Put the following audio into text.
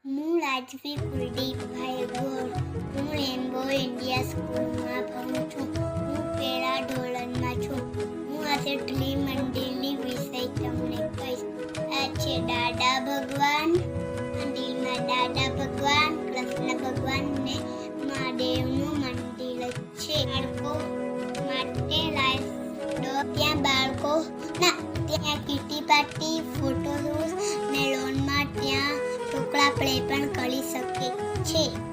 હું રાજવી કુલદીપભાઈ ગોર. હું રેનબો ઇન્ડિયા સ્કૂલમાં ભણું છું. હું પહેલા ધોરણમાં છું. હું આજે ત્રિમંદિરની વિષય તમને કહીશ. આ છે દાદા ભગવાન. મંદિરમાં દાદા ભગવાન, કૃષ્ણ ભગવાન ને મહાદેવનું મંદિર છે. બાળકો માટે ત્યાં કીટી પાર્ટી, ફોટો શૂટ, મેલોનમાં ત્યાં ઢોકળા પ્લે પણ કરી શકે છે.